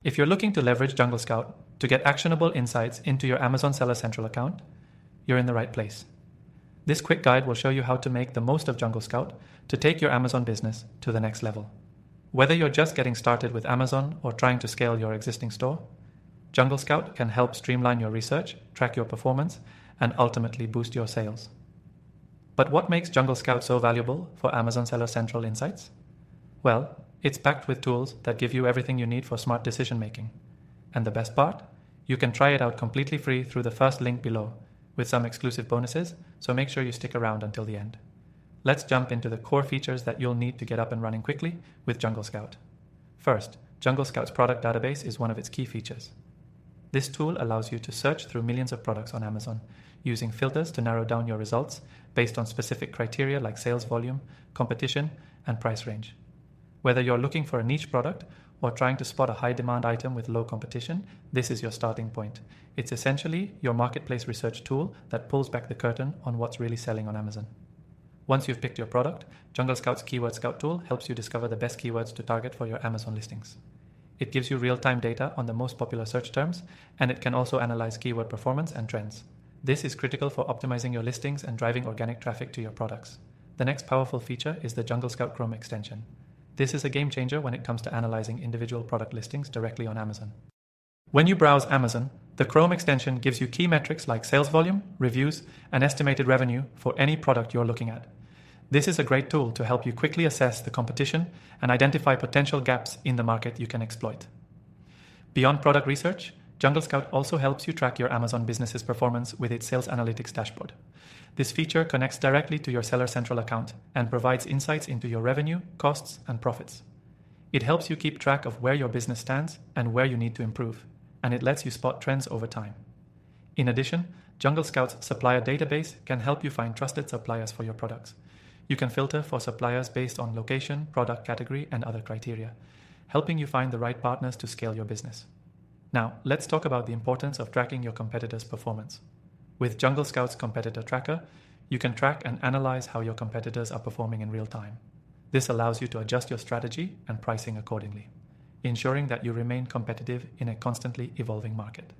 If you're looking to leverage JungleScout to get actionable insights into your Amazon Seller Central account, you're in the right place. This quick guide will show you how to make the most of JungleScout to take your Amazon business to the next level. Whether you're just getting started with Amazon or trying to scale your existing store, JungleScout can help streamline your research, track your performance, and ultimately boost your sales. But what makes JungleScout so valuable for Amazon Seller Central insights? Well, it's packed with tools that give you everything you need for smart decision making. And the best part? You can try it out completely free through the first link below, with some exclusive bonuses, so make sure you stick around until the end. Let's jump into the core features that you'll need to get up and running quickly with JungleScout. First, JungleScout's product database is one of its key features. This tool allows you to search through millions of products on Amazon, using filters to narrow down your results based on specific criteria like sales volume, competition, and price range. Whether you're looking for a niche product or trying to spot a high-demand item with low competition, this is your starting point. It's essentially your marketplace research tool that pulls back the curtain on what's really selling on Amazon. Once you've picked your product, JungleScout's Keyword Scout tool helps you discover the best keywords to target for your Amazon listings. It gives you real-time data on the most popular search terms, and it can also analyze keyword performance and trends. This is critical for optimizing your listings and driving organic traffic to your products. The next powerful feature is the JungleScout Chrome extension. This is a game changer when it comes to analyzing individual product listings directly on Amazon. When you browse Amazon, the Chrome extension gives you key metrics like sales volume, reviews, and estimated revenue for any product you're looking at. This is a great tool to help you quickly assess the competition and identify potential gaps in the market you can exploit. Beyond product research, JungleScout also helps you track your Amazon business's performance with its Sales Analytics dashboard. This feature connects directly to your Seller Central account and provides insights into your revenue, costs, and profits. It helps you keep track of where your business stands and where you need to improve, and it lets you spot trends over time. In addition, JungleScout's supplier database can help you find trusted suppliers for your products. You can filter for suppliers based on location, product category, and other criteria, helping you find the right partners to scale your business. Now, let's talk about the importance of tracking your competitors' performance. With JungleScout's Competitor Tracker, you can track and analyze how your competitors are performing in real time. This allows you to adjust your strategy and pricing accordingly, ensuring that you remain competitive in a constantly evolving market.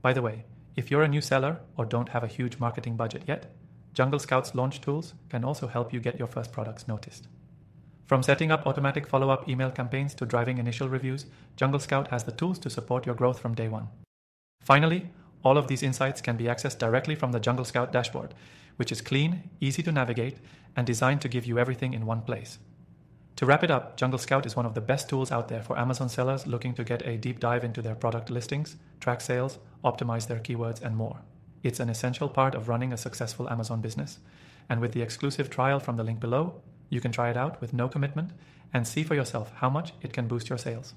By the way, if you're a new seller or don't have a huge marketing budget yet, JungleScout's launch tools can also help you get your first products noticed. From setting up automatic follow-up email campaigns to driving initial reviews, JungleScout has the tools to support your growth from day one. Finally, all of these insights can be accessed directly from the JungleScout dashboard, which is clean, easy to navigate, and designed to give you everything in one place. To wrap it up, JungleScout is one of the best tools out there for Amazon sellers looking to get a deep dive into their product listings, track sales, optimize their keywords, and more. It's an essential part of running a successful Amazon business. And with the exclusive trial from the link below, you can try it out with no commitment and see for yourself how much it can boost your sales.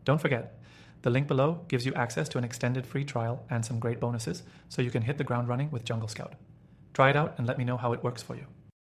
Don't forget, the link below gives you access to an extended free trial and some great bonuses, so you can hit the ground running with JungleScout. Try it out and let me know how it works for you.